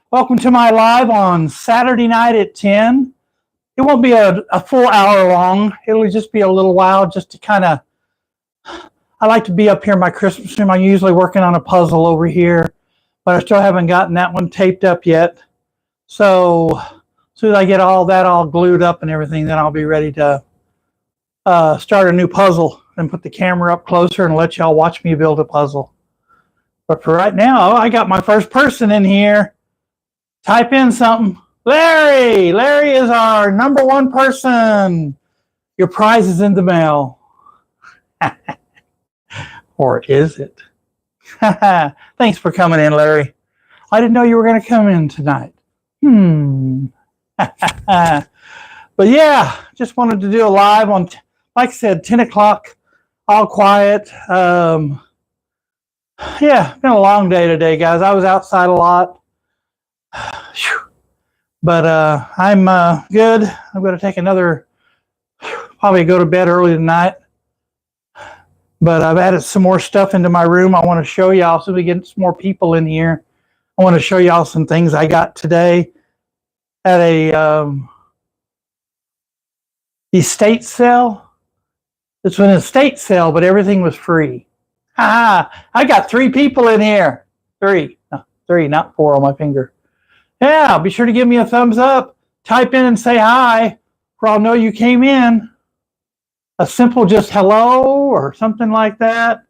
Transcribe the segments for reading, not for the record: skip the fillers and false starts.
Welcome to my live on Saturday night at 10. It won't be a full hour long. It'll just be a little while just to kind of, I like to be up here in my Christmas room. I'm usually working on a puzzle over here, but I still haven't gotten that one taped up yet. So as soon as I get all that all glued up and everything, then I'll be ready to start a new puzzle and put the camera up closer and let y'all watch me build a puzzle. But for right now, I got my first person in here. Type in something. Larry! Larry is our number one person. Your prize is in the mail. Or is it? Thanks for coming in, Larry. I didn't know you were going to come in tonight. But yeah, just wanted to do a live on, like I said, 10 o'clock, all quiet. Yeah, been a long day today, guys. I was outside a lot. But I'm good. I'm going to take probably go to bed early tonight. But I've added some more stuff into my room. I want to show y'all so we get some more people in here. I want to show y'all some things I got today at a estate sale. It's an estate sale, but everything was free. I got 3 people in here. 3, not 4 on my finger. Yeah, be sure to give me a thumbs up. Type in and say hi, for I'll know you came in. A simple just hello or something like that.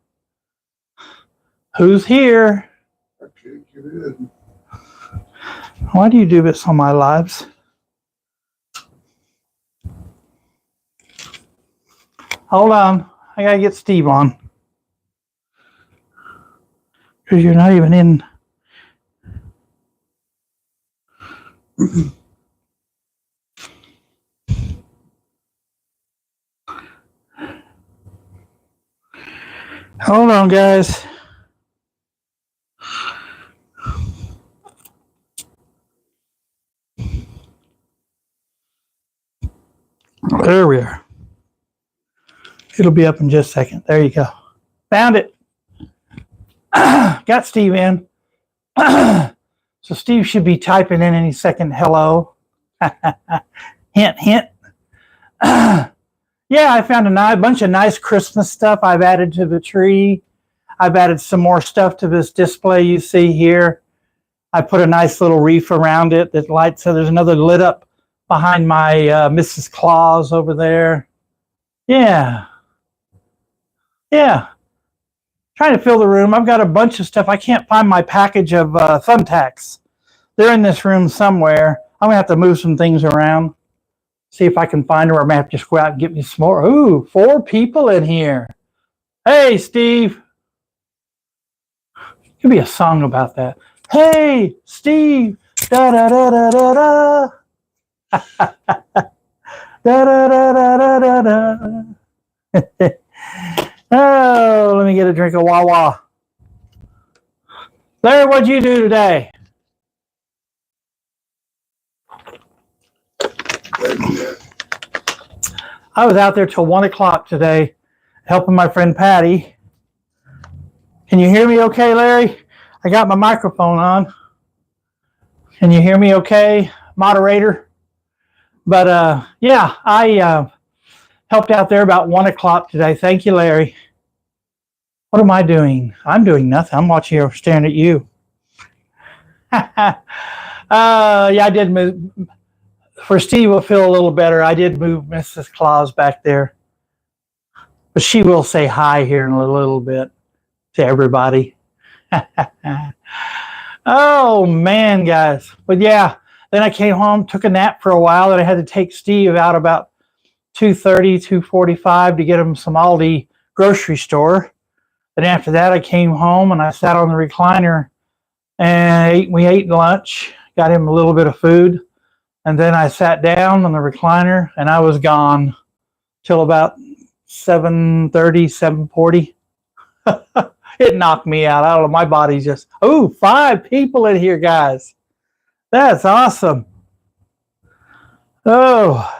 Who's here? I can't get in. Why do you do this on my lives? Hold on. I gotta get Steve on. Because you're not even in. Hold on, guys. There we are. It'll be up in just a second. There you go. Found it. Got Steve in. So Steve should be typing in any second. Hello. Hint, hint. Yeah, I found a bunch of nice Christmas stuff I've added to the tree. I've added some more stuff to this display you see here. I put a nice little wreath around it that lights. So there's another lit up behind my Mrs. Claus over there. Yeah. Yeah. Trying to fill the room. I've got a bunch of stuff. I can't find my package of thumbtacks. They're in this room somewhere. I'm going to have to move some things around. See if I can find her, or I may have to just go out and get me some more. Ooh, 4 people in here. Hey, Steve. Could be a song about that. Hey, Steve. Da da da da da da. Da da da da da da. Oh, let me get a drink of Wawa. Larry, what'd you do today? I was out there till 1 o'clock today, helping my friend Patty. Can you hear me okay, Larry? I got my microphone on. Can you hear me okay, moderator? But yeah, I helped out there about 1 o'clock today. Thank you, Larry. What am I doing? I'm doing nothing. I'm watching you, staring at you. Yeah, I did move. For Steve will feel a little better. I did move Mrs. Claus back there. But she will say hi here in a little bit to everybody. Oh, man, guys. But yeah, then I came home, took a nap for a while, and I had to take Steve out about 2:30, 2:45 to get him some Aldi grocery store. Then after that, I came home and I sat on the recliner and we ate lunch, got him a little bit of food. And then I sat down on the recliner and I was gone till about 7:30, 7:40. It knocked me out. I don't know. My body's just, 5 people in here, guys. That's awesome. Oh,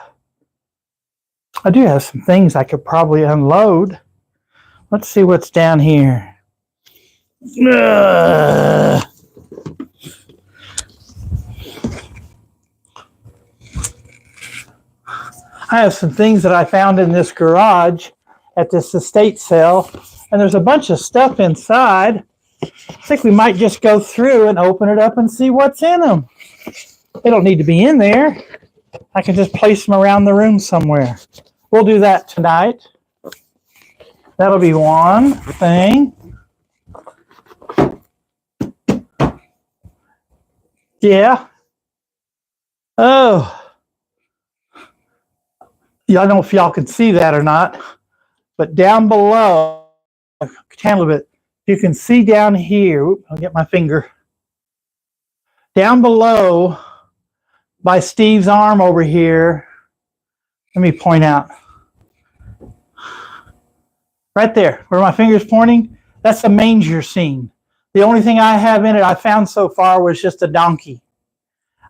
I do have some things I could probably unload. Let's see what's down here. I have some things that I found in this garage at this estate sale, and there's a bunch of stuff inside. I think we might just go through and open it up and see what's in them. They don't need to be in there. I can just place them around the room somewhere. We'll do that tonight. That'll be one thing. Yeah. Oh. Yeah, I don't know if y'all can see that or not, but down below, a little bit, you can see down here. Oops, I'll get my finger. Down below by Steve's arm over here. Let me point out. Right there, where my finger's pointing, that's a manger scene. The only thing I have in it I found so far was just a donkey.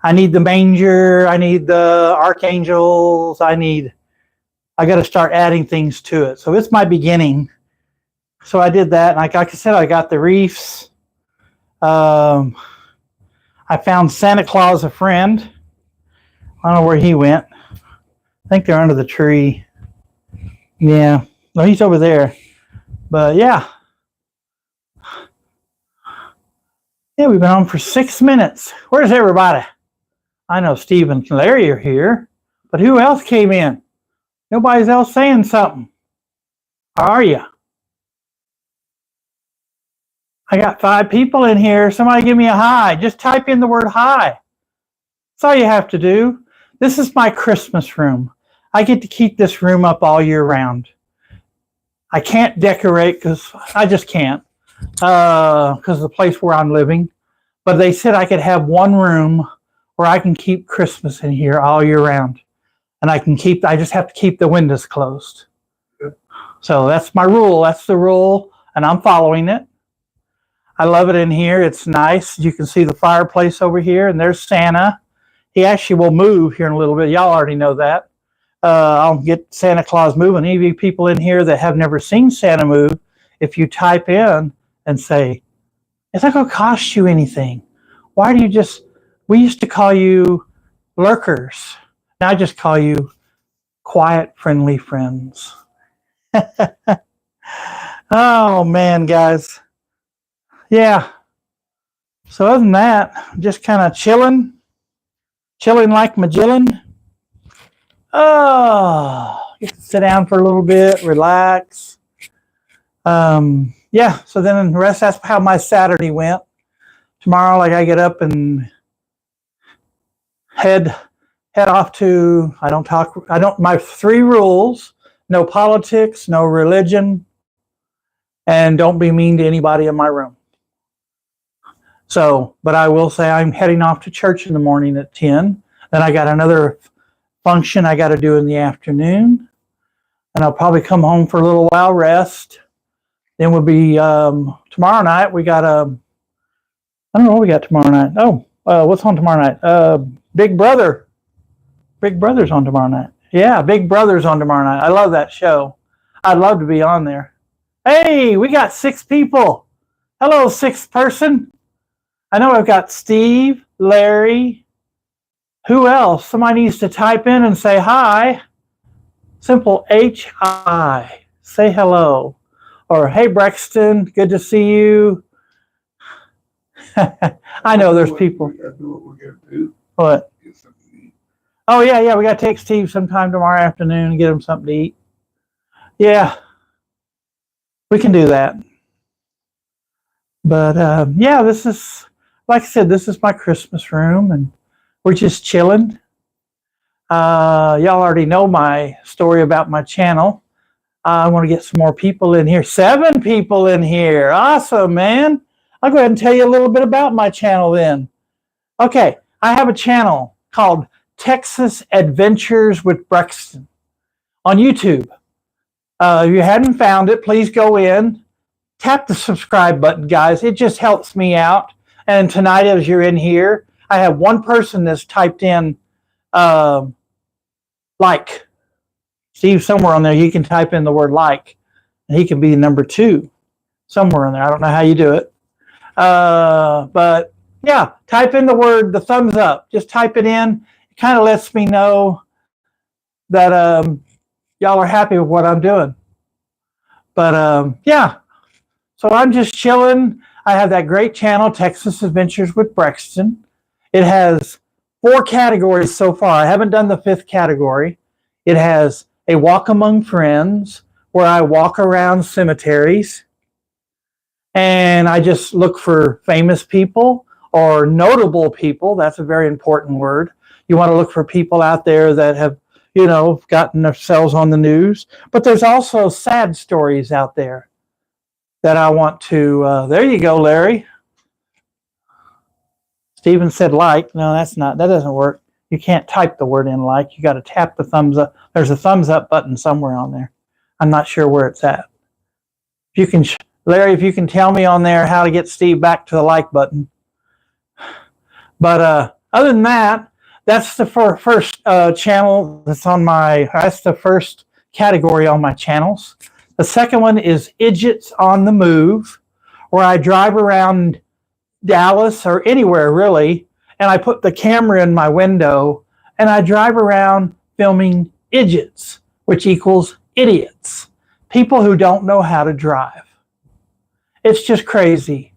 I need the manger, I need the archangels, I got to start adding things to it. So it's my beginning. So I did that. And like I said, I got the wreaths. I found Santa Claus a friend. I don't know where he went. I think they're under the tree. Yeah. No, he's over there. But yeah. Yeah, we've been on for 6 minutes. Where's everybody? I know Steve and Larry are here. But who else came in? Nobody's else saying something. How are you? I got 5 people in here. Somebody give me a hi. Just type in the word hi. That's all you have to do. This is my Christmas room. I get to keep this room up all year round. I can't decorate because I just can't because of the place where I'm living. But they said I could have one room where I can keep Christmas in here all year round. And I just have to keep the windows closed. Yep. So that's my rule. That's the rule. And I'm following it. I love it in here. It's nice. You can see the fireplace over here. And there's Santa. He actually will move here in a little bit. Y'all already know that. I'll get Santa Claus moving. Any of you people in here that have never seen Santa move, if you type in and say, it's not going to cost you anything. Why do you we used to call you lurkers. Now I just call you quiet, friendly friends. Oh, man, guys. Yeah. So other than that, I'm just kind of chilling like Magillan. Oh, get to sit down for a little bit, relax. Yeah, so then the rest, that's how my Saturday went. Tomorrow, I get up and head off to, my 3 rules: no politics, no religion, and don't be mean to anybody in my room. So, but I will say I'm heading off to church in the morning at 10. Then I got another function I got to do in the afternoon. And I'll probably come home for a little while, rest. Then we'll be, tomorrow night, we got I don't know what we got tomorrow night. Oh, what's on tomorrow night? Big Brother. Big Brother's on tomorrow night. Yeah, Big Brother's on tomorrow night. I love that show. I'd love to be on there. Hey, we got 6 people. Hello, 6th person. I know I've got Steve, Larry. Who else? Somebody needs to type in and say hi. Simple H-I. Say hello. Or, hey, BREXTON, good to see you. I know there's people. What? Oh, yeah, we got to take Steve sometime tomorrow afternoon and get him something to eat. Yeah, we can do that. But, yeah, this is, like I said, this is my Christmas room, and we're just chilling. Y'all already know my story about my channel. I want to get some more people in here. 7 people in here. Awesome, man. I'll go ahead and tell you a little bit about my channel then. Okay, I have a channel called Texas Adventures with BREXTON on YouTube. If you hadn't found it, please go in. Tap the subscribe button, guys. It just helps me out. And tonight, as you're in here, I have one person that's typed in like. Steve, somewhere on there, you can type in the word like, and he can be number 2 somewhere in there. I don't know how you do it. But yeah, type in the thumbs up. Just type it in. It kind of lets me know that y'all are happy with what I'm doing. But yeah, so I'm just chilling. I have that great channel, Texas Adventures with BREXTON. It has 4 categories so far. I haven't done the 5th category. It has a walk among friends, where I walk around cemeteries and I just look for famous people or notable people. That's a very important word. You want to look for people out there that have, gotten themselves on the news. But there's also sad stories out there that I want to, there you go, Larry. Steven said like. No, that doesn't work. You can't type the word in like. You got to tap the thumbs up. There's a thumbs up button somewhere on there. I'm not sure where it's at. If you can, Larry, if you can tell me on there how to get Steve back to the like button. But other than that, that's the first channel that's that's the first category on my channels. The second one is Idiots on the Move, where I drive around Dallas or anywhere really, and I put the camera in my window and I drive around filming idiots, which equals idiots, people who don't know how to drive. It's just crazy.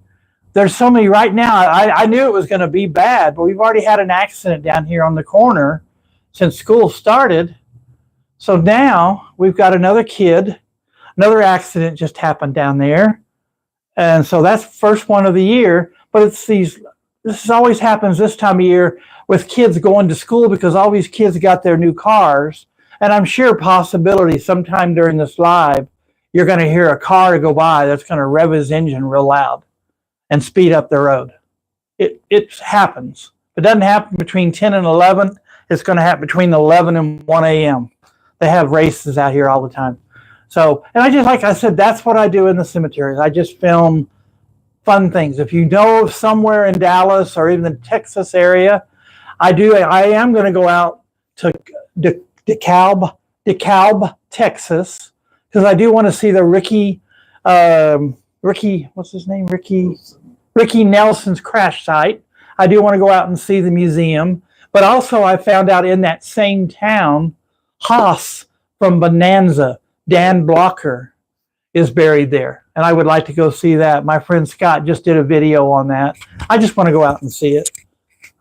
There's so many right now. I knew it was going to be bad, but we've already had an accident down here on the corner since school started. So now we've got another another accident just happened down there. And so that's the first one of the year. But this always happens this time of year with kids going to school, because all these kids got their new cars. And I'm sure possibility sometime during this live, you're going to hear a car go by that's going to rev his engine real loud and speed up the road. It happens. If it doesn't happen between 10 and 11, it's going to happen between 11 and 1 a.m. They have races out here all the time. So, and I just, like I said, that's what I do in the cemeteries. I just film fun things. If you know somewhere in Dallas or even the Texas area, I am going to go out to DeKalb, Texas, because I do want to see the Ricky, what's his name? Ricky Nelson's crash site. I do want to go out and see the museum. But also I found out in that same town, Haas from Bonanza, Dan Blocker, is buried there. And I would like to go see that. My friend Scott just did a video on that. I just want to go out and see it.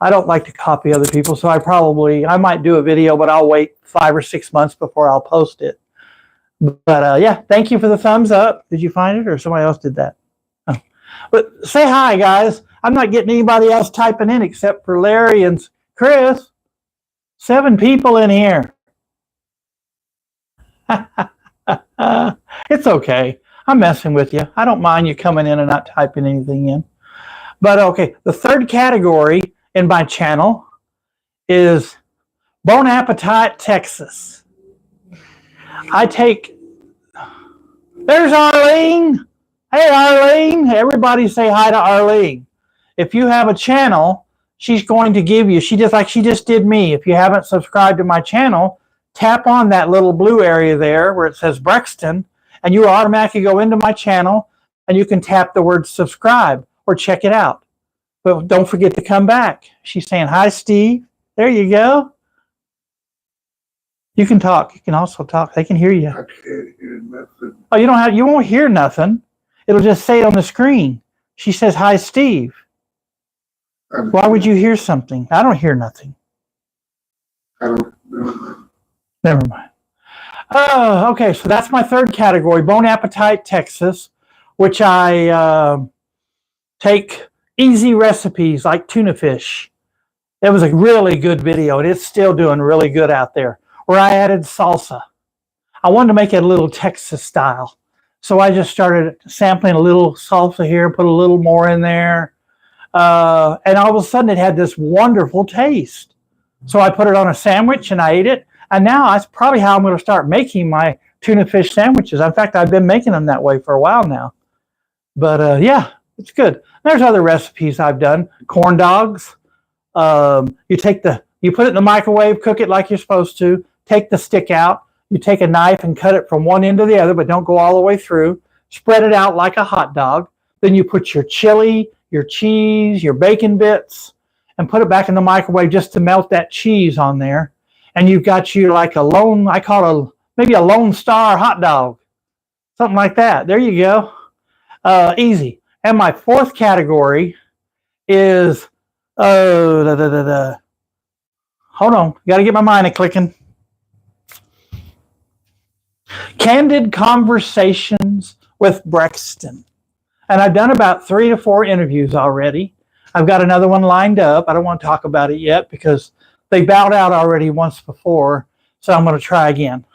I don't like to copy other people, so I might do a video, but I'll wait 5 or 6 months before I'll post it. But yeah, thank you for the thumbs up. Did you find it, or somebody else did that? Oh. But say hi, guys. I'm not getting anybody else typing in except for Larry and Chris. 7 people in here. It's okay. I'm messing with you. I don't mind you coming in and not typing anything in. But okay, the third category in my channel is Bon Appetit, Texas. There's Arlene. Hey, Arlene. Everybody say hi to Arlene. If you have a channel, she's going to give you, she just did me. If you haven't subscribed to my channel, tap on that little blue area there where it says BREXTON, and you automatically go into my channel, and you can tap the word subscribe or check it out. But don't forget to come back. She's saying, hi, Steve. There you go. You can talk. You can also talk. They can hear you. I can't hear nothing. Oh, you won't hear nothing. It'll just say it on the screen. She says, hi, Steve. Why would you hear something? I don't hear nothing. I don't know. Never mind. Okay, so that's my third category, Bon Appetit, Texas, which I take easy recipes like tuna fish. It was a really good video, and it's still doing really good out there, where I added salsa. I wanted to make it a little Texas style. So I just started sampling a little salsa here, put a little more in there. And all of a sudden it had this wonderful taste. So I put it on a sandwich and I ate it. And now that's probably how I'm going to start making my tuna fish sandwiches. In fact, I've been making them that way for a while now. But yeah, it's good. There's other recipes I've done. Corn dogs. You put it in the microwave, cook it like you're supposed to. Take the stick out. You take a knife and cut it from one end to the other, but don't go all the way through. Spread it out like a hot dog. Then you put your chili, your cheese, your bacon bits, and put it back in the microwave just to melt that cheese on there. and you've got you like a lone, I call it maybe a Lone Star hot dog, something like that. There you go. Easy. And my fourth category is, hold on, got to get my mind clicking. Candid conversations with BREXTON. And I've done about 3 to 4 interviews already. I've got another one lined up. I don't want to talk about it yet because they bowed out already once before, so I'm going to try again.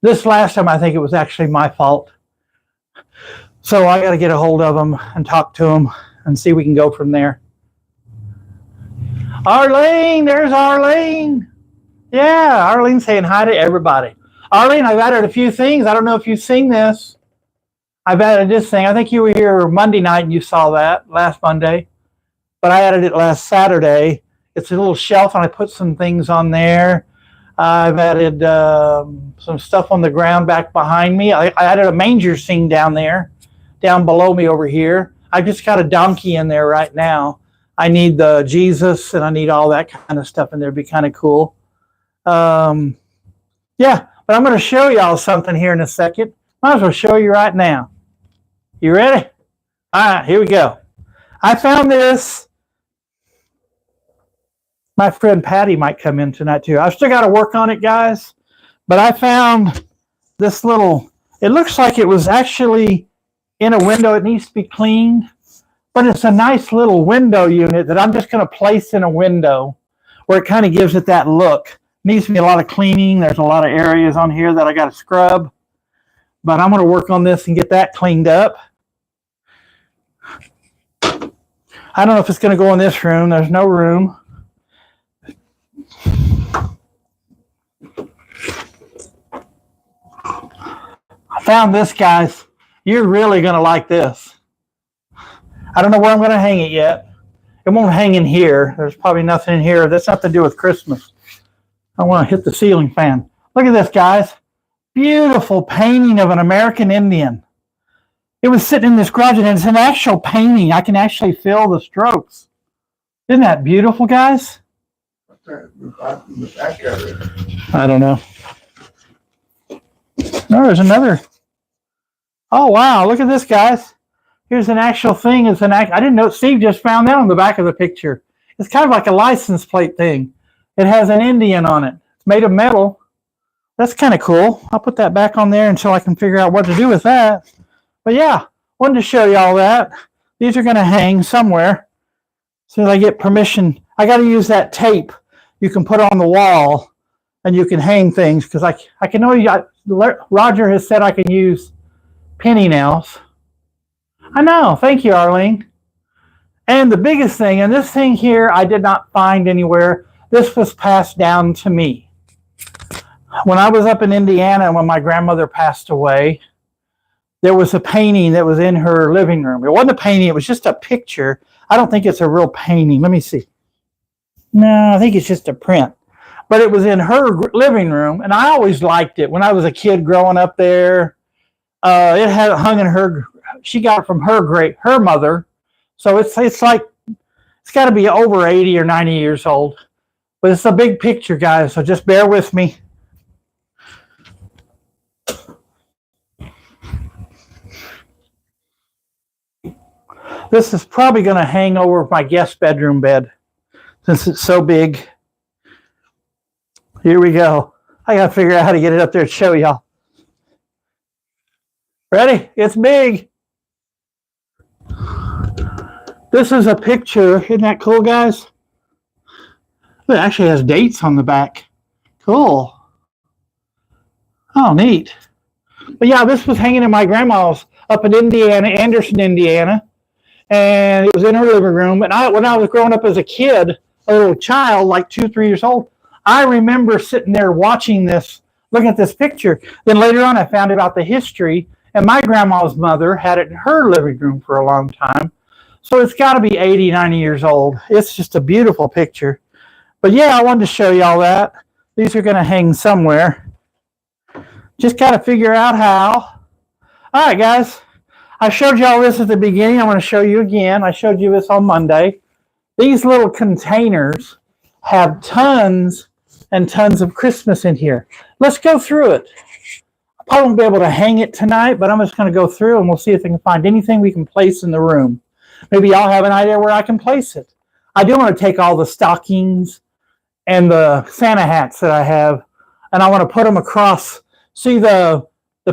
This last time, I think it was actually my fault. So I got to get a hold of them and talk to them and see if we can go from there. Arlene, there's Arlene. Yeah, Arlene's saying hi to everybody. Arlene, I've added a few things. I don't know if you've seen this. I've added this thing. I think you were here Monday night and you saw that last Monday. But I added it last Saturday. It's a little shelf and I put some things on there. I've added some stuff on the ground back behind me. I added a manger scene down there, down below me over here. I just got a donkey in there right now. I need the Jesus and I need all that kind of stuff in there. It'd be kind of cool. Yeah, but I'm going to show y'all something here in a second. Might as well show you right now. You ready? All right, here we go. I found this. My friend Patty might come in tonight too. I've still got to work on it, guys. But I found this little, it looks like it was actually in a window. It needs to be cleaned. But it's a nice little window unit that I'm just going to place in a window where it kind of gives it that look. Needs to be a lot of cleaning. There's a lot of areas on here that I got to scrub. But I'm going to work on this and get that cleaned up. I don't know if it's going to go in this room. There's no room. I found this, guys. You're really going to like this. I don't know where I'm going to hang it yet. It won't hang in here. There's probably nothing in here. That's nothing to do with Christmas. I want to hit the ceiling fan. Look at this, guys. Beautiful painting of an American Indian. It was sitting in this garage, and it's an actual painting. I can actually feel the strokes. Isn't that beautiful, guys? What's that in the back of it? I don't know. No, there's another. Oh, wow. Look at this, guys. Here's an actual thing. It's I didn't know. Steve just found that on the back of the picture. It's kind of like a license plate thing. It has an Indian on it. It's made of metal. That's kind of cool. I'll put that back on there until I can figure out what to do with that. But yeah, wanted to show you all that. These are going to hang somewhere. As soon as I get permission, I got to use that tape you can put on the wall and you can hang things because I can only, Roger has said I can use penny nails. I know. Thank you, Arlene. And the biggest thing, and this thing here I did not find anywhere. This was passed down to me. When I was up in Indiana, when my grandmother passed away, there was a painting that was in her living room. It wasn't a painting. It was just a picture. I don't think it's a real painting. Let me see. No, I think it's just a print. But it was in her living room, and I always liked it. When I was a kid growing up there, it had hung in her. She got it from her mother. So it's like, it's got to be over 80 or 90 years old. But it's a big picture, guys, so just bear with me. This is probably going to hang over my guest bedroom bed since it's so big. Here we go. I got to figure out how to get it up there to show y'all. Ready? It's big. This is a picture. Isn't that cool, guys? It actually has dates on the back. Cool. Oh, neat. But yeah, this was hanging in my grandma's up in Indiana, Anderson, Indiana. And it was in her living room. And when I was growing up as a kid, a little child, like 2, 3 years old, I remember sitting there watching this, looking at this picture. Then later on, I found out the history. And my grandma's mother had it in her living room for a long time. So it's got to be 80, 90 years old. It's just a beautiful picture. But yeah, I wanted to show you all that. These are going to hang somewhere. Just got to figure out how. All right, guys. I showed you all this at the beginning. I want to show you again. I showed you this on Monday. These little containers have tons and tons of Christmas in here. Let's go through it. I probably won't be able to hang it tonight, but I'm just going to go through and we'll see if we can find anything we can place in the room. Maybe y'all have an idea where I can place it. I do want to take all the stockings and the Santa hats that I have, and I want to put them across. See the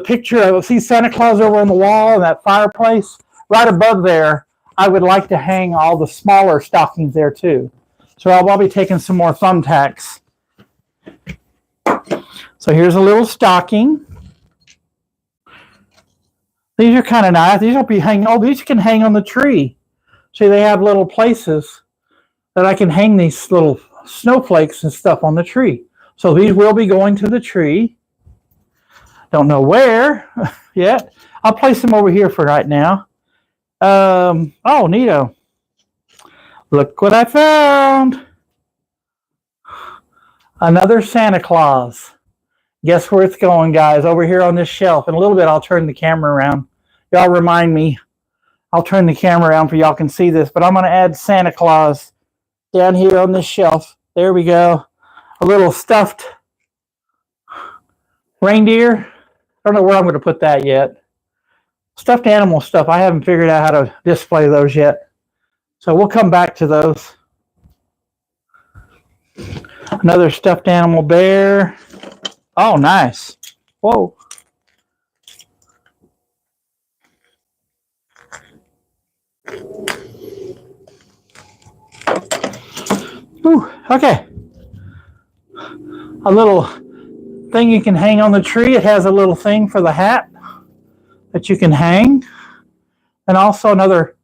picture of, see Santa Claus over on the wall and that fireplace? Right above there, I would like to hang all the smaller stockings there too. So I'll be taking some more thumbtacks. So here's a little stocking. These are kind of nice. These will be hanging. Oh, these can hang on the tree. See, they have little places that I can hang these little snowflakes and stuff on the tree. So these will be going to the tree. Don't know where yet. I'll place them over here for right now. Oh, neato. Look what I found. Another Santa Claus. Guess where it's going, guys? Over here on this shelf. In a little bit, I'll turn the camera around. Y'all remind me. I'll turn the camera around for y'all can see this. But I'm going to add Santa Claus down here on this shelf. There we go. A little stuffed reindeer. I don't know where I'm going to put that yet. Stuffed animal stuff. I haven't figured out how to display those yet. So we'll come back to those. Another stuffed animal bear. Oh, nice. Whoa. Ooh, okay. A little thing you can hang on the tree. It has a little thing for the hat that you can hang. And also another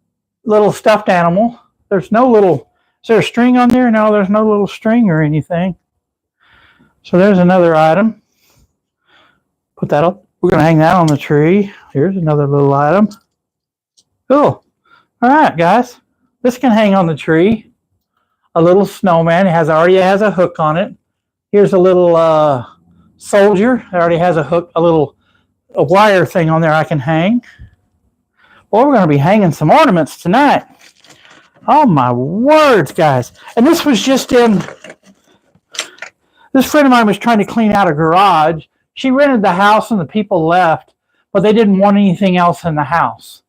little stuffed animal. There's no little, is there a string on there? No, there's no little string or anything. So there's another item. Put that up. We're going to hang that on the tree. Here's another little item. Cool. All right, guys. This can hang on the tree. A little snowman. It already has a hook on it. Here's a little soldier. It already has a hook, a wire thing on there I can hang. Well, we're going to be hanging some ornaments tonight. Oh, my words, guys. And this was just in... This friend of mine was trying to clean out a garage. She rented the house and the people left, but they didn't want anything else in the house.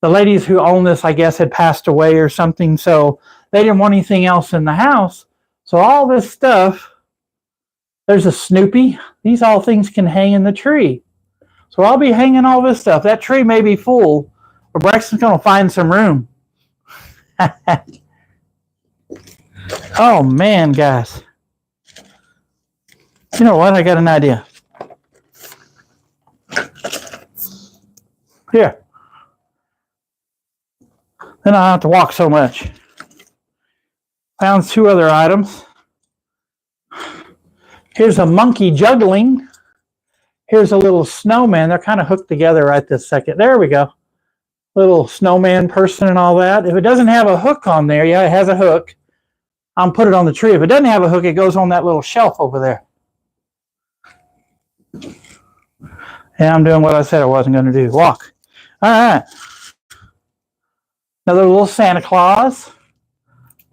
The ladies who owned this, I guess, had passed away or something, so they didn't want anything else in the house. So all this stuff, there's a Snoopy. These all things can hang in the tree. So I'll be hanging all this stuff. That tree may be full, but Brexton's going to find some room. Oh, man, guys. You know what? I got an idea. Here. Then I don't have to walk so much. Found two other items. Here's a monkey juggling. Here's a little snowman. They're kind of hooked together right this second. There we go. Little snowman person and all that. If it doesn't have a hook on there, yeah, it has a hook. I'll put it on the tree. If it doesn't have a hook, it goes on that little shelf over there. And I'm doing what I said I wasn't going to do. Walk. All right. Another little Santa Claus.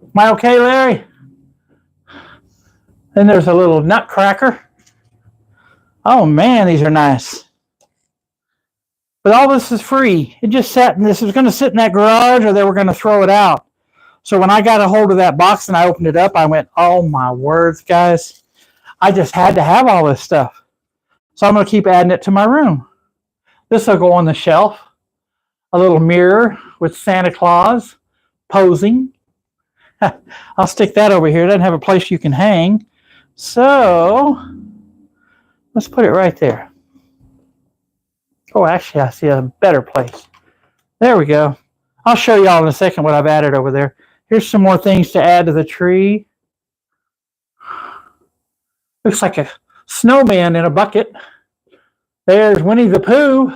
Am I okay, Larry? Then there's a little nutcracker. Oh, man, these are nice. But all this is free. It just sat, and this was going to sit in that garage, or they were going to throw it out. So when I got a hold of that box and I opened it up, I went, oh, my words, guys. I just had to have all this stuff. So I'm going to keep adding it to my room. This will go on the shelf. A little mirror with Santa Claus posing. I'll stick that over here. It doesn't have a place you can hang. So let's put it right there. Oh, actually, I see a better place. There we go. I'll show y'all in a second what I've added over there. Here's some more things to add to the tree. Looks like a snowman in a bucket. There's Winnie the Pooh.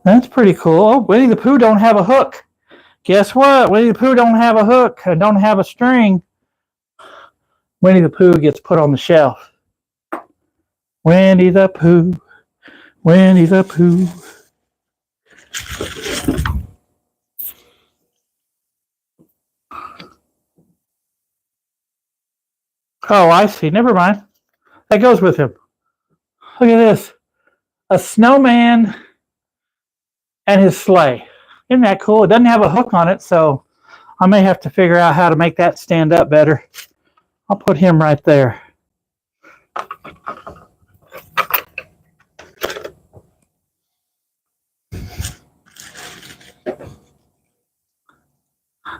That's pretty cool. Oh, Winnie the Pooh don't have a hook. Guess what? Winnie the Pooh don't have a hook and don't have a string. Winnie the Pooh gets put on the shelf. Winnie the Pooh. Winnie the Pooh. Oh, I see. Never mind. That goes with him. Look at this. A snowman and his sleigh. Isn't that cool? It doesn't have a hook on it, so I may have to figure out how to make that stand up better. I'll put him right there.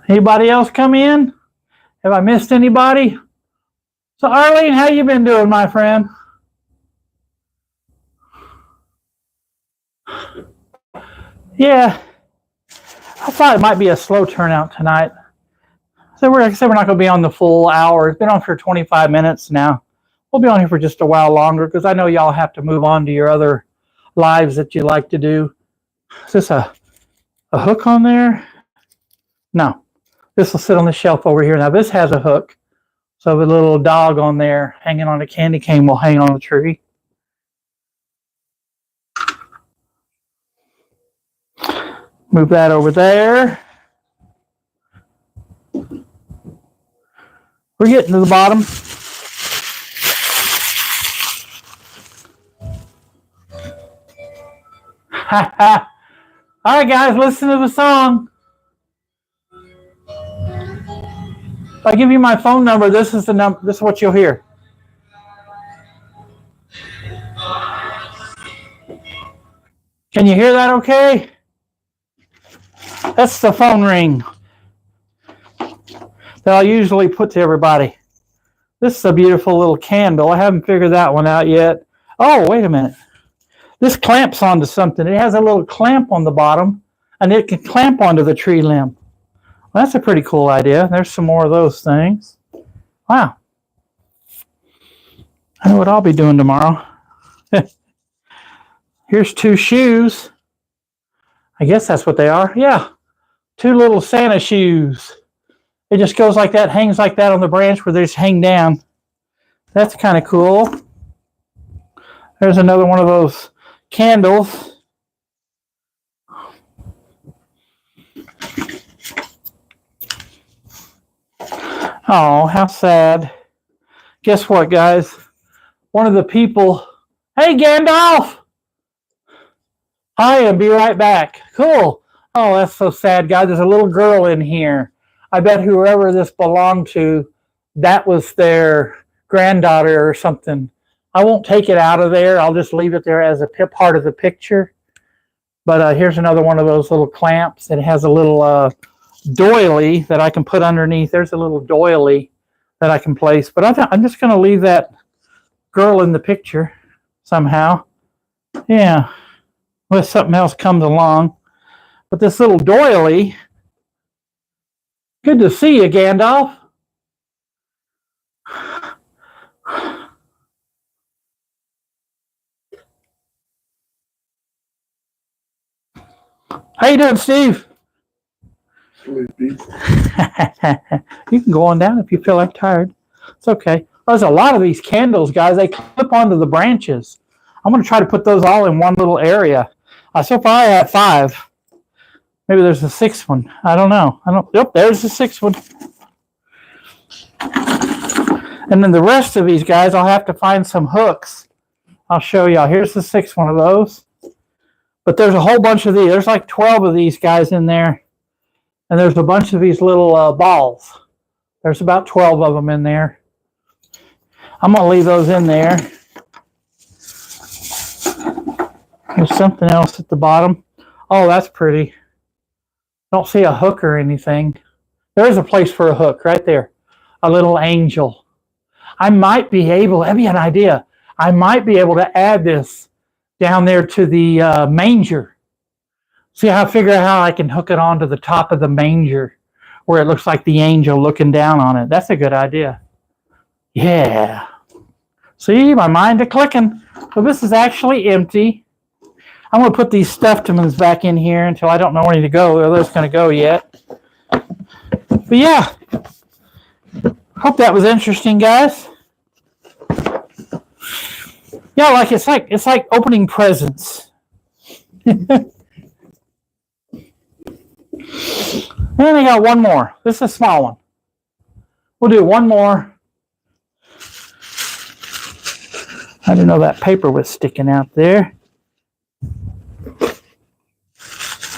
Anybody else come in? Have I missed anybody? So Arlene, how you been doing, my friend? Yeah, I thought it might be a slow turnout tonight. So like I said, we're not going to be on the full hour. It's been on for 25 minutes now. We'll be on here for just a while longer because I know y'all have to move on to your other lives that you like to do. Is this a hook on there? No. This will sit on the shelf over here. Now this has a hook. So the little dog on there hanging on a candy cane will hang on the tree. Move that over there. We're getting to the bottom. All right, guys, listen to the song. If I give you my phone number, this is the number. This is what you'll hear. Can you hear that okay? That's the phone ring that I usually put to everybody. This is a beautiful little candle. I haven't figured that one out yet. Oh, wait a minute. This clamps onto something. It has a little clamp on the bottom, and it can clamp onto the tree limb. Well, that's a pretty cool idea. There's some more of those things. Wow. I know what I'll be doing tomorrow. Here's two shoes. I guess that's what they are. Yeah. Two little Santa shoes. It just goes like that, hangs like that on the branch where they just hang down. That's kind of cool. There's another one of those candles. Oh, how sad. Guess what, guys? One of the people, hey, Gandalf! Hi, and be right back. Cool. Oh, that's so sad, guys. There's a little girl in here. I bet whoever this belonged to, that was their granddaughter or something. I won't take it out of there. I'll just leave it there as a part of the picture. But here's another one of those little clamps. It has a little doily that I can put underneath. There's a little doily that I can place. But I'm just going to leave that girl in the picture somehow. Yeah. Unless something else comes along. But this little doily, good to see you, Gandalf. How you doing, Steve? You can go on down if you feel like tired. It's okay. There's a lot of these candles, guys. They clip onto the branches. I'm going to try to put those all in one little area. So far, I have 5. Maybe there's a 6th one. I don't know. Yep, there's the 6th one. And then the rest of these guys, I'll have to find some hooks. I'll show y'all. Here's the 6th one of those. But there's a whole bunch of these. There's like 12 of these guys in there. And there's a bunch of these little balls. There's about 12 of them in there. I'm going to leave those in there. There's something else at the bottom. Oh, that's pretty. Don't see a hook or anything. There's a place for a hook right there. A little angel. I might be able, that'd be an idea. I might be able to add this down there to the manger. See how I figure out how I can hook it onto the top of the manger where it looks like the angel looking down on it. That's a good idea. Yeah. See, my mind is clicking. So this is actually empty. I'm going to put these stuffed-ums back in here until I don't know where to go. Where it's going to go yet. But yeah. Hope that was interesting, guys. Yeah, like it's like opening presents. And I got one more. This is a small one. We'll do one more. I didn't know that paper was sticking out there.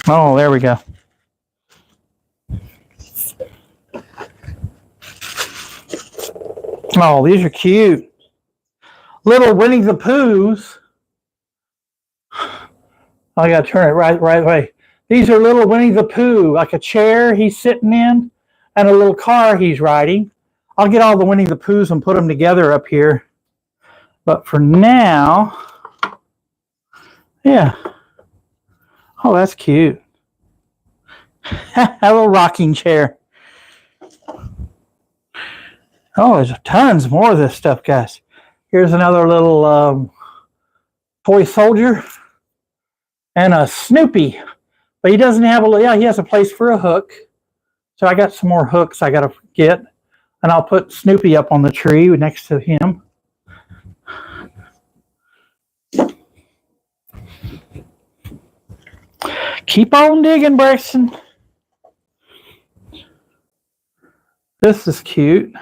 Oh, there we go. Oh, these are cute. Little Winnie the Poohs. I gotta turn it right way. These are little Winnie the Pooh, like a chair he's sitting in and a little car he's riding. I'll get all the Winnie the Poohs and put them together up here. But for now, yeah. Oh, that's cute. A little rocking chair. Oh, there's tons more of this stuff, guys. Here's another little toy soldier and a Snoopy. But he doesn't have a, yeah, he has a place for a hook. So I got some more hooks I got to get. And I'll put Snoopy up on the tree next to him. Keep on digging, Braxton. This is cute.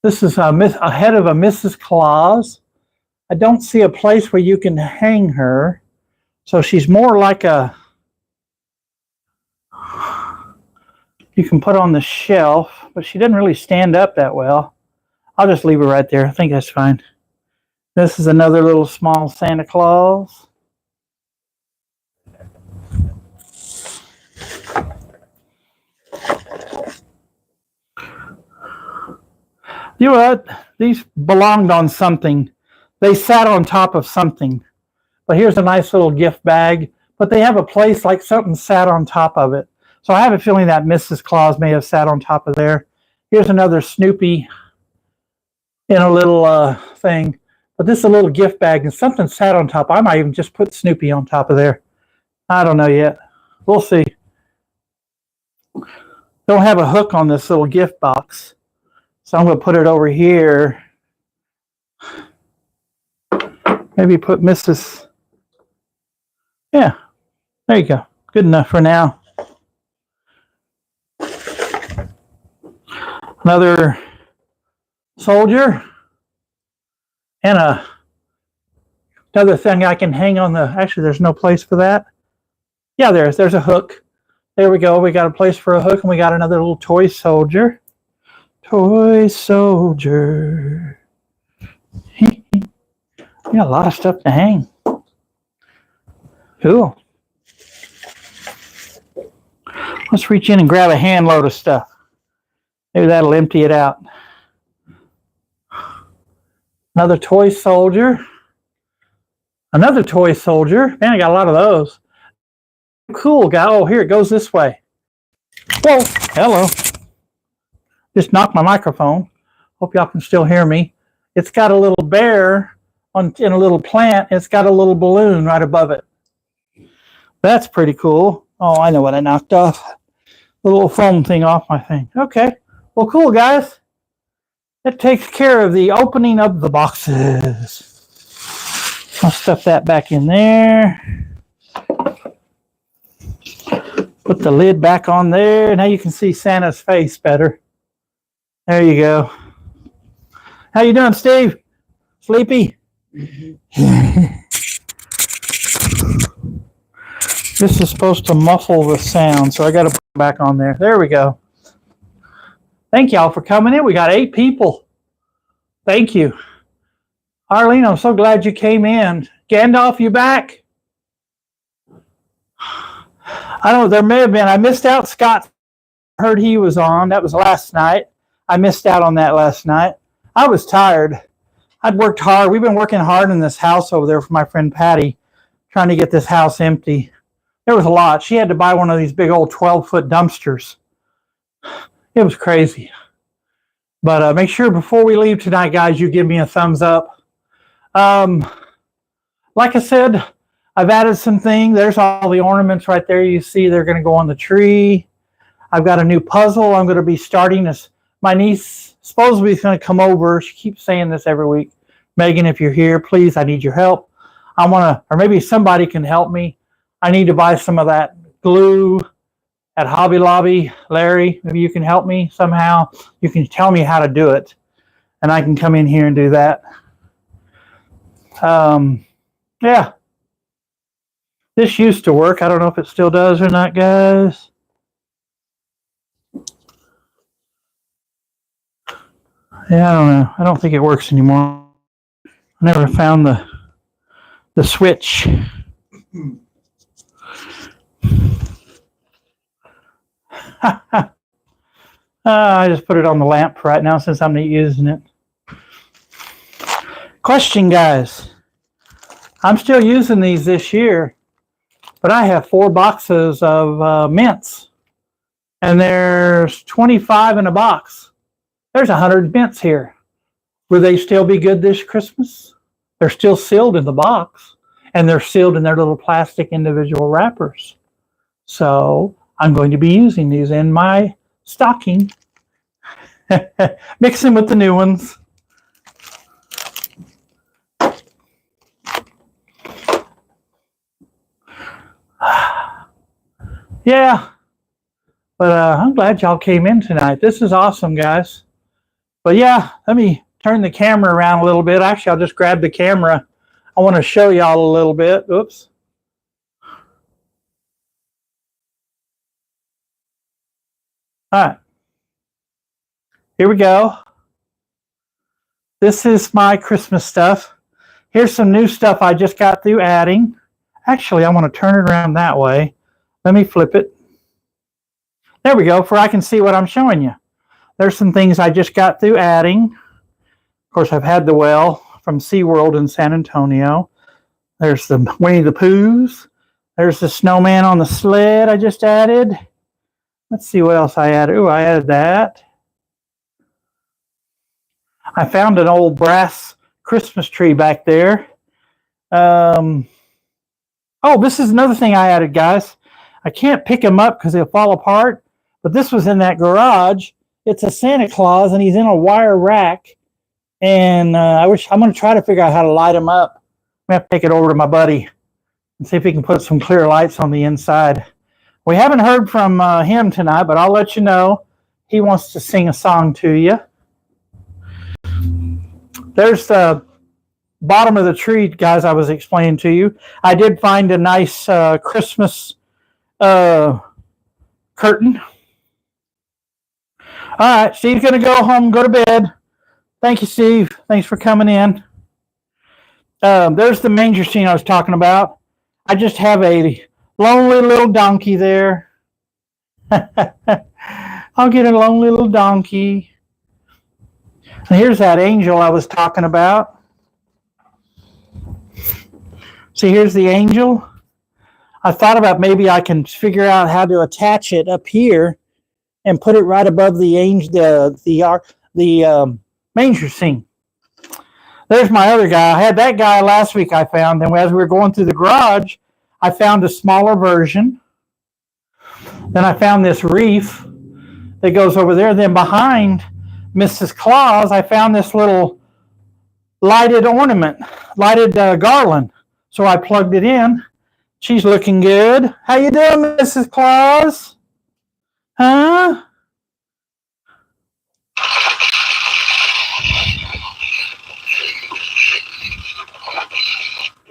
This is a head of a Mrs. Claus. I don't see a place where you can hang her. So she's more like a, you can put on the shelf, but she doesn't really stand up that well. I'll just leave her right there. I think that's fine. This is another little small Santa Claus. You know what? These belonged on something. They sat on top of something. But here's a nice little gift bag. But they have a place like something sat on top of it. So I have a feeling that Mrs. Claus may have sat on top of there. Here's another Snoopy in a little thing. But this is a little gift bag and something sat on top. I might even just put Snoopy on top of there. I don't know yet. We'll see. Don't have a hook on this little gift box. So I'm going to put it over here. Maybe put Mrs. Yeah, there you go. Good enough for now. Another soldier. And another thing I can hang on the, actually there's no place for that. Yeah, there's a hook. There we go. We got a place for a hook and we got another little toy soldier. Toy soldier. You got a lot of stuff to hang. Cool. Let's reach in and grab a handload of stuff. Maybe that'll empty it out. Another toy soldier. Another toy soldier. Man, I got a lot of those. Cool guy. Oh, here it goes this way. Whoa. Hello. Just knocked my microphone. Hope y'all can still hear me. It's got a little bear in a little plant. It's got a little balloon right above it. That's pretty cool. Oh, I know what I knocked off. The little foam thing off my thing. Okay. Well, cool, guys. That takes care of the opening of the boxes. I'll stuff that back in there. Put the lid back on there. Now you can see Santa's face better. There you go. How you doing, Steve? Sleepy? This is supposed to muffle the sound, so I got to put it back on there. There we go. Thank y'all for coming in. We got 8 people. Thank you. Arlene, I'm so glad you came in. Gandalf, you back? I don't know. There may have been. I missed out. Scott heard he was on. That was last night. I missed out on that last night. I was tired. I'd worked hard. We've been working hard in this house over there for my friend Patty, trying to get this house empty. There was a lot. She had to buy one of these big old 12-foot dumpsters. It was crazy. But make sure before we leave tonight, guys, you give me a thumbs up. Like I said, I've added some things. There's all the ornaments right there. You see they're going to go on the tree. I've got a new puzzle I'm going to be starting. This. My niece supposedly is going to come over. She keeps saying this every week. Megan, if you're here, please, I need your help. I want to, or maybe somebody can help me. I need to buy some of that glue at Hobby Lobby. Larry, maybe you can help me somehow. You can tell me how to do it, and I can come in here and do that. Yeah. This used to work. I don't know if it still does or not, guys. Yeah, I don't know. I don't think it works anymore. I never found the switch. I just put it on the lamp right now since I'm not using it. Question, guys. I'm still using these this year, but I have 4 boxes of mints, and there's 25 in a box. There's 100 mints here. Will they still be good this Christmas? They're still sealed in the box, and they're sealed in their little plastic individual wrappers. So I'm going to be using these in my stocking. Mix them with the new ones. Yeah, but I'm glad y'all came in tonight. This is awesome, guys. But yeah, let me turn the camera around a little bit. Actually, I'll just grab the camera. I want to show y'all a little bit. Oops. All right. Here we go. This is my Christmas stuff. Here's some new stuff I just got through adding. Actually, I want to turn it around that way. Let me flip it. There we go, for I can see what I'm showing you. There's some things I just got through adding. Of course, I've had the well from SeaWorld in San Antonio. There's the Winnie the Poohs. There's the snowman on the sled I just added. Let's see what else I added. Oh, I added that. I found an old brass Christmas tree back there. Oh, this is another thing I added, guys. I can't pick them up because they'll fall apart, but this was in that garage. It's a Santa Claus, and he's in a wire rack. And I'm going to try to figure out how to light him up. I'm going to have to take it over to my buddy and see if he can put some clear lights on the inside. We haven't heard from him tonight, but I'll let you know. He wants to sing a song to you. There's the bottom of the tree, guys, I was explaining to you. I did find a nice Christmas curtain. All right, Steve's going to go home, go to bed. Thank you, Steve. Thanks for coming in. There's the manger scene I was talking about. I just have a lonely little donkey there. I'll get a lonely little donkey. And here's that angel I was talking about. See, here's the angel. I thought about maybe I can figure out how to attach it up here and put it right above the angel, the manger scene. There's my other guy. I had that guy last week I found, and as we were going through the garage, I found a smaller version. Then I found this wreath that goes over there. Then behind Mrs. Claus, I found this little lighted ornament, lighted garland. So I plugged it in. She's looking good. How you doing, Mrs. Claus? Huh?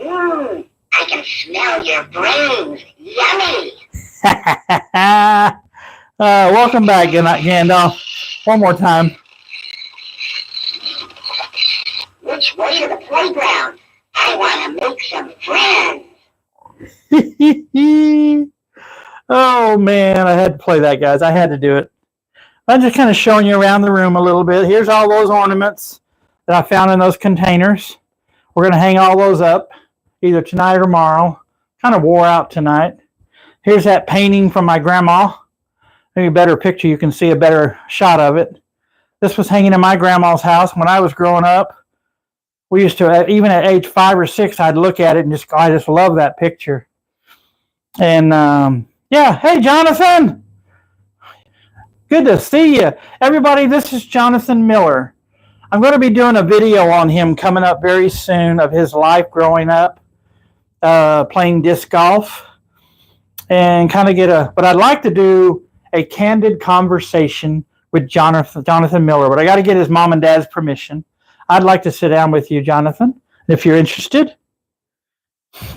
I can smell your brains. Yummy. Welcome back, Gandalf. One more time. Which way to the playground? I want to make some friends. Oh, man, I had to play that, guys. I had to do it. I'm just kind of showing you around the room a little bit. Here's all those ornaments that I found in those containers. We're going to hang all those up either tonight or tomorrow. Kind of wore out tonight. Here's that painting from my grandma. Maybe a better picture, you can see a better shot of it. This was hanging in my grandma's house when I was growing up. We used to, even at age 5 or 6, I'd look at it and I just love that picture. And yeah, hey, Jonathan. Good to see you. Everybody, this is Jonathan Miller. I'm going to be doing a video on him coming up very soon of his life growing up, playing disc golf, and kind of but I'd like to do a candid conversation with Jonathan Miller, but I got to get his mom and dad's permission. I'd like to sit down with you, Jonathan, if you're interested.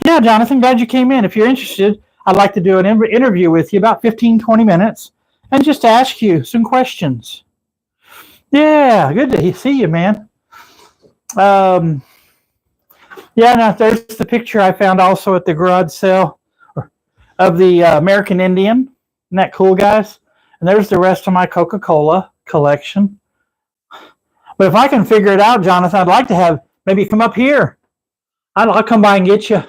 Yeah, Jonathan, glad you came in. If you're interested, I'd like to do an interview with you, about 15, 20 minutes, and just ask you some questions. Yeah, good to see you, man. Yeah, now there's the picture I found also at the garage sale of the American Indian. Isn't that cool, guys? And there's the rest of my Coca-Cola collection. But if I can figure it out, Jonathan, I'd like to have maybe come up here. I'll come by and get you.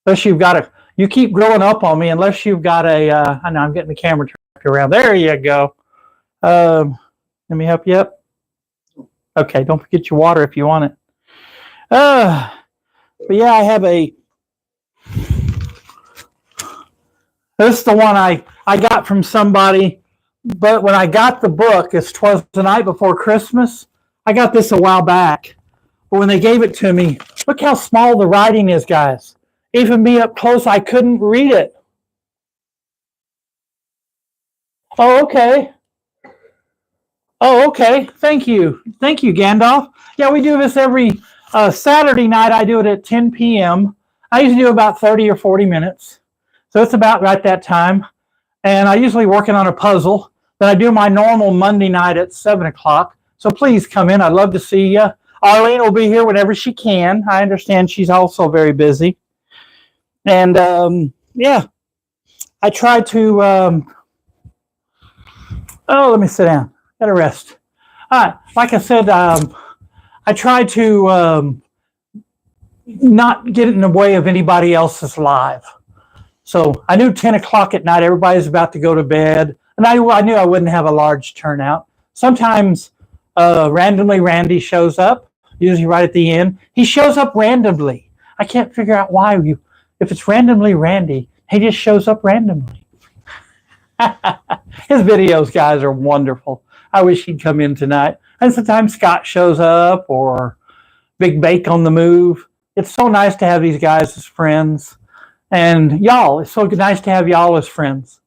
Unless you've got you keep growing up on me unless you've got I know I'm getting the camera tracked around. There you go. Let me help you up. Okay, don't forget your water if you want it. But yeah, I have this is the one I got from somebody, but when I got the book, 'twas the night before Christmas. I got this a while back, but when they gave it to me, look how small the writing is, guys. Even me up close, I couldn't read it. Oh, okay. Oh, okay. Thank you. Thank you, Gandalf. Yeah, we do this every Saturday night. I do it at 10 p.m. I usually do about 30 or 40 minutes. So it's about right that time. And I usually working on a puzzle. Then I do my normal Monday night at 7 o'clock. So please come in. I'd love to see you. Arlene will be here whenever she can. I understand she's also very busy. And yeah, I try to, let me sit down. Got to rest. All right. Like I said, I try to not get in the way of anybody else's live. So I knew 10 o'clock at night, everybody's about to go to bed. And I knew I wouldn't have a large turnout. Sometimes randomly Randy shows up, usually right at the end. He shows up randomly. I can't figure out why if it's randomly Randy, he just shows up randomly. His videos, guys, are wonderful. I wish he'd come in tonight. And sometimes Scott shows up or Big Bake on the Move. It's so nice to have these guys as friends. And y'all, it's so nice to have y'all as friends.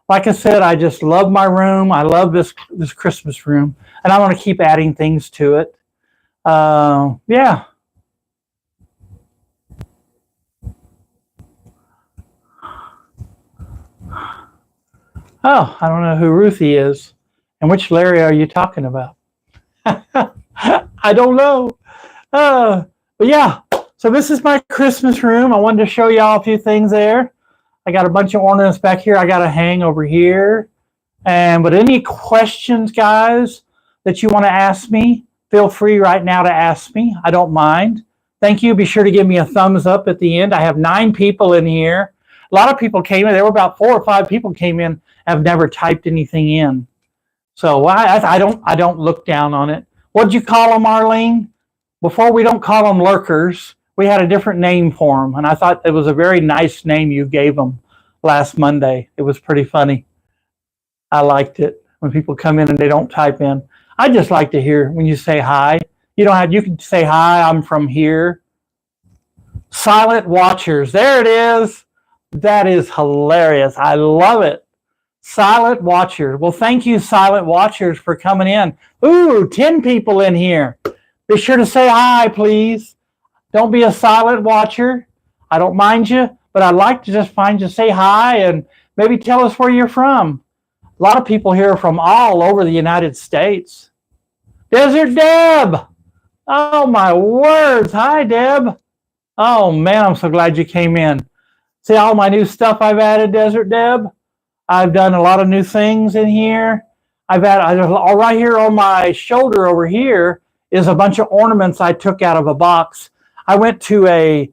Like I said, I just love my room. I love this Christmas room. And I want to keep adding things to it. Yeah. Oh, I don't know who Ruthie is. And which Larry are you talking about? I don't know. But yeah, so this is my Christmas room. I wanted to show y'all a few things there. I got a bunch of ornaments back here. I got to hang over here. But any questions, guys, that you want to ask me, feel free right now to ask me. I don't mind. Thank you. Be sure to give me a thumbs up at the end. I have 9 people in here. A lot of people came in. There were about 4 or 5 people came in, have never typed anything in. So I don't look down on it. What'd you call them, Arlene? Before, we don't call them lurkers. We had a different name for them, and I thought it was a very nice name you gave them last Monday. It was pretty funny. I liked it when people come in and they don't type in. I just like to hear when you say hi. You can say hi, I'm from here. Silent watchers. There it is. That is hilarious. I love it. Silent watchers. Well, thank you, silent watchers, for coming in. Ooh, 10 people in here. Be sure to say hi, please. Don't be a silent watcher. I don't mind you, but I'd like to just find you, say hi, and maybe tell us where you're from. A lot of people here are from all over the United States. Desert Deb. Oh, my words. Hi, Deb. Oh, man, I'm so glad you came in. See all my new stuff I've added, Desert Deb? I've done a lot of new things in here. Right here on my shoulder over here is a bunch of ornaments I took out of a box. I went to a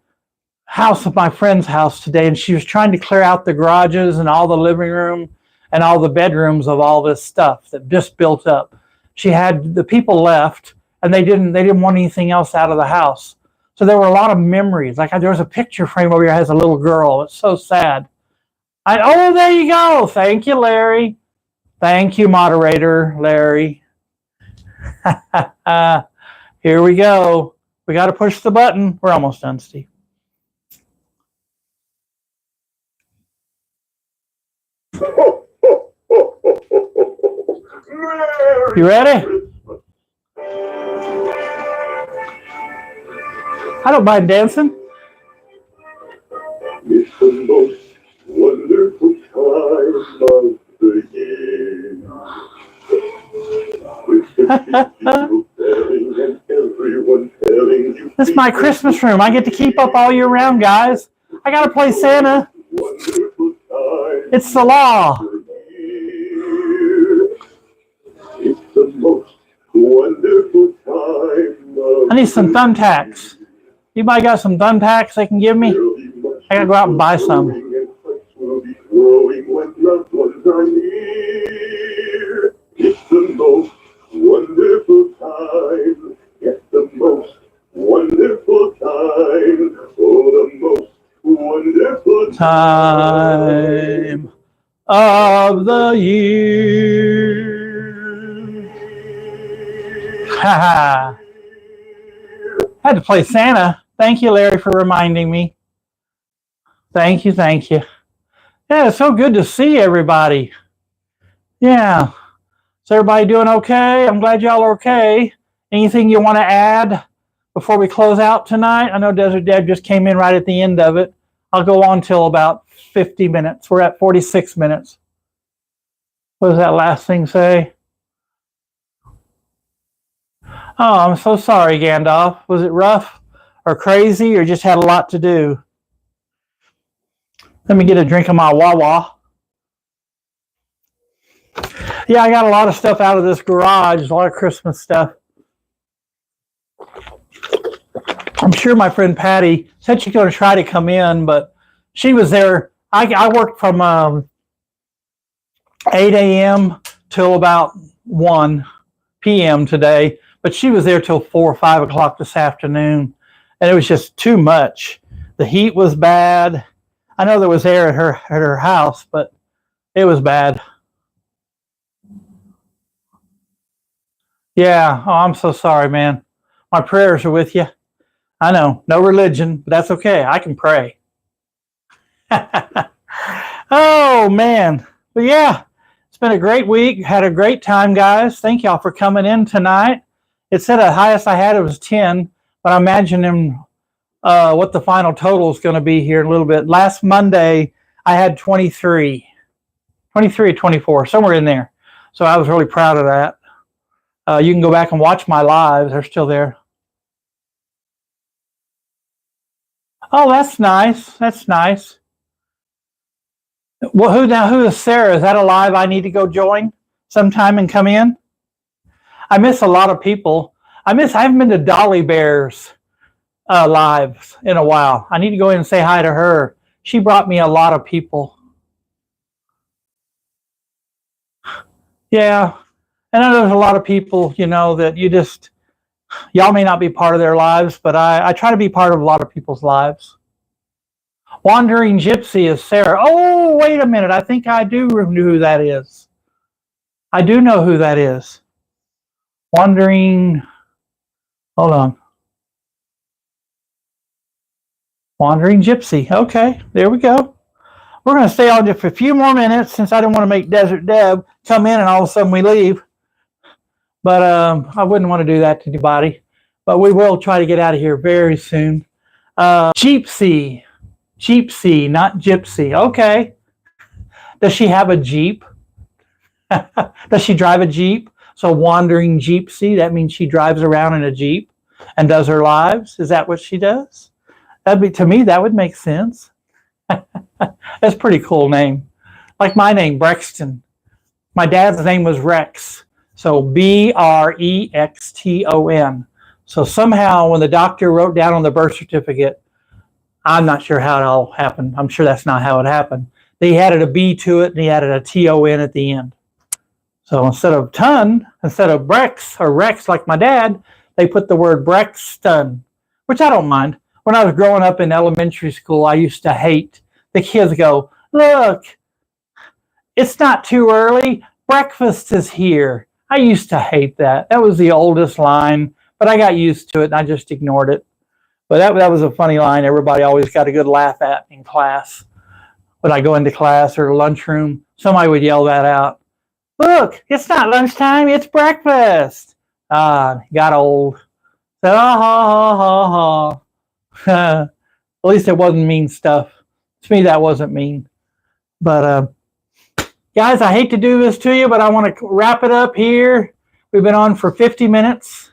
house of my friend's house today, and she was trying to clear out the garages and all the living room and all the bedrooms of all this stuff that just built up. She had the people left, and they didn't want anything else out of the house. So there were a lot of memories. Like there was a picture frame over here that has a little girl. It's so sad. Oh, there you go. Thank you, Larry. Thank you, moderator, Larry. Here we go. We got to push the button. We're almost done, Steve. You ready? I don't mind dancing. It's the most wonderful time of the year. With the people telling and everyone telling you. This is my Christmas room. I get to keep up all year round, guys. I got to play Santa. Wonderful time. It's the law. It's the most wonderful time of I need some thumbtacks. Anybody got some thumbtacks they can give me? I gotta go out and buy some. will be growing when loved ones are near. It's the most wonderful time. It's the most wonderful time. Oh, the most wonderful Time of the year. Haha. Had to play Santa. Thank you, Larry, for reminding me. Thank you, thank you. Yeah, it's so good to see everybody. Yeah. Is everybody doing okay? I'm glad y'all are okay. Anything you want to add before we close out tonight? I know Desert Deb just came in right at the end of it. I'll go on till about 50 minutes. We're at 46 minutes. What does that last thing say? Oh, I'm so sorry, Gandalf. Was it rough or crazy or just had a lot to do? Let me get a drink of my Wawa. Yeah, I got a lot of stuff out of this garage, a lot of Christmas stuff. I'm sure my friend Patty said she's going to try to come in, but she was there. I worked from 8 a.m. till about 1 p.m. today, but she was there till 4 or 5 o'clock this afternoon, and it was just too much. The heat was bad. I know there was air at her house, but it was bad. Yeah. Oh, I'm so sorry, man. My prayers are with you. I know, no religion, but that's okay. I can pray. Oh, man. But yeah, it's been a great week. Had a great time, guys. Thank y'all for coming in tonight. It said the highest I had it was 10, but I'm imagining what the final total is going to be here in a little bit. Last Monday, I had 23 or 24, somewhere in there. So I was really proud of that. You can go back and watch my lives. They're still there. Oh, that's nice. That's nice. Well, who is Sarah? Is that a live I need to go join sometime and come in? I miss a lot of people. I haven't been to Dolly Bear's lives in a while. I need to go in and say hi to her. She brought me a lot of people. Yeah. And I know there's a lot of people, that y'all may not be part of their lives, but I try to be part of a lot of people's lives. Wandering Gypsy is Sarah. Oh, wait a minute. I think I do know who that is. I do know who that is. Wandering, hold on. Wandering Gypsy. Okay, there we go. We're going to stay on just for a few more minutes since I don't want to make Desert Deb come in and all of a sudden we leave. But I wouldn't want to do that to anybody. But we will try to get out of here very soon. Gypsy, not Gypsy. Okay. Does she have a Jeep? Does she drive a Jeep? So wandering Gypsy, that means she drives around in a Jeep and does her lives? Is that what she does? To me, that would make sense. That's a pretty cool name. Like my name, BREXTON. My dad's name was Rex. So BREXTON. So somehow when the doctor wrote down on the birth certificate, I'm not sure how it all happened. I'm sure that's not how it happened. They added a B to it and he added a TON at the end. So instead of Brex or Rex like my dad, they put the word BREXTON, which I don't mind. When I was growing up in elementary school, I used to hate the kids go, look, it's not too early. Breakfast is here. I used to hate that. That was the oldest line, but I got used to it and I just ignored it. But that was a funny line. Everybody always got a good laugh at in class. When I go into class or lunchroom, somebody would yell that out. Look, it's not lunchtime, it's breakfast. Got old. Said, ha, ha, ha, ha. At least it wasn't mean stuff. To me, that wasn't mean. But guys, I hate to do this to you, but I want to wrap it up here. We've been on for 50 minutes.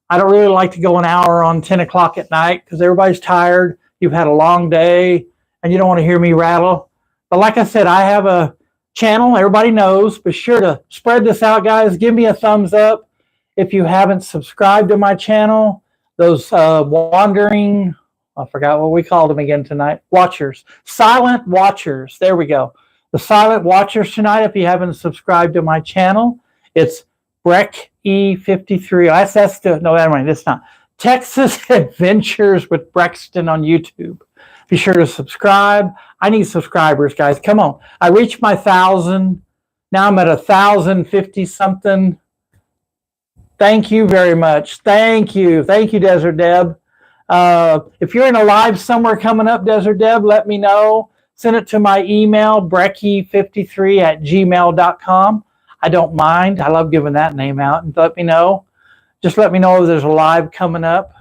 I don't really like to go an hour on 10 o'clock at night because everybody's tired. You've had a long day and you don't want to hear me rattle. But like I said, I have a channel. Everybody knows. Be sure to spread this out, guys. Give me a thumbs up. If you haven't subscribed to my channel, those wandering, I forgot what we called them again tonight, watchers, silent watchers. There we go. The silent watchers tonight, if you haven't subscribed to my channel, it's BREXTON. No, that's not. Texas Adventures with BREXTON on YouTube. Be sure to subscribe. I need subscribers, guys. Come on. I reached my 1,000. Now I'm at 1,050 something. Thank you very much. Thank you. Thank you, Desert Deb. If you're in a live somewhere coming up, Desert Deb, let me know. Send it to my email, brecky53@gmail.com. I don't mind. I love giving that name out. And let me know. Just let me know if there's a live coming up.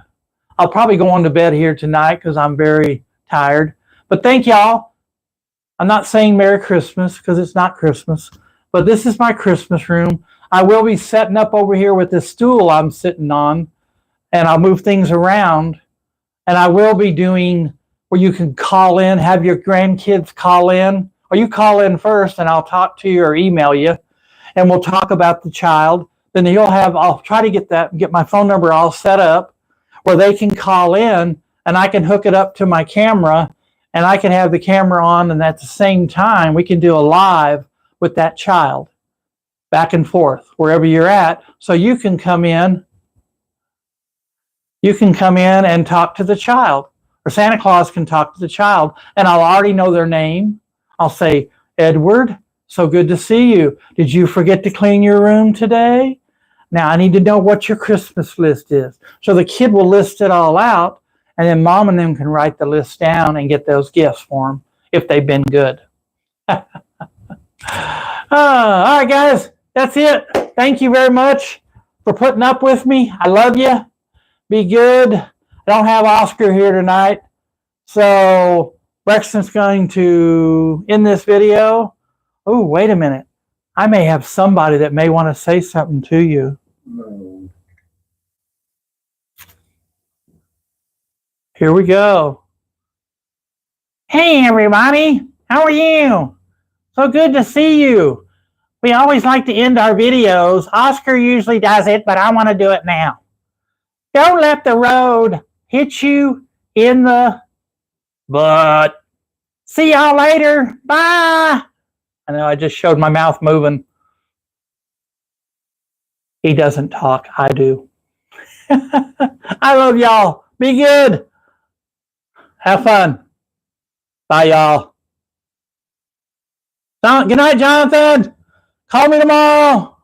I'll probably go on to bed here tonight because I'm very tired. But thank y'all. I'm not saying Merry Christmas because it's not Christmas. But this is my Christmas room. I will be setting up over here with this stool I'm sitting on. And I'll move things around. And I will be doing where you can call in, have your grandkids call in. Or you call in first and I'll talk to you or email you. And we'll talk about the child. Then I'll try to get my phone number all set up where they can call in and I can hook it up to my camera and I can have the camera on, and at the same time we can do a live with that child back and forth wherever you're at. So you can come in and talk to the child, or Santa Claus can talk to the child, and I'll already know their name. I'll say, Edward, so good to see you. Did you forget to clean your room today? Now I need to know what your Christmas list is. So the kid will list it all out, and then mom and them can write the list down and get those gifts for them if they've been good. All right, guys, that's it. Thank you very much for putting up with me. I love you. Be good. I don't have Oscar here tonight, so Brexton's going to end this video. Oh, wait a minute. I may have somebody that may want to say something to you. No. Here we go. Hey, everybody. How are you? So good to see you. We always like to end our videos. Oscar usually does it, but I want to do it now. Don't let the road hit you in the butt. See y'all later. Bye. I know I just showed my mouth moving. He doesn't talk. I do. I love y'all. Be good. Have fun. Bye, y'all. Good night, Jonathan. Call me tomorrow.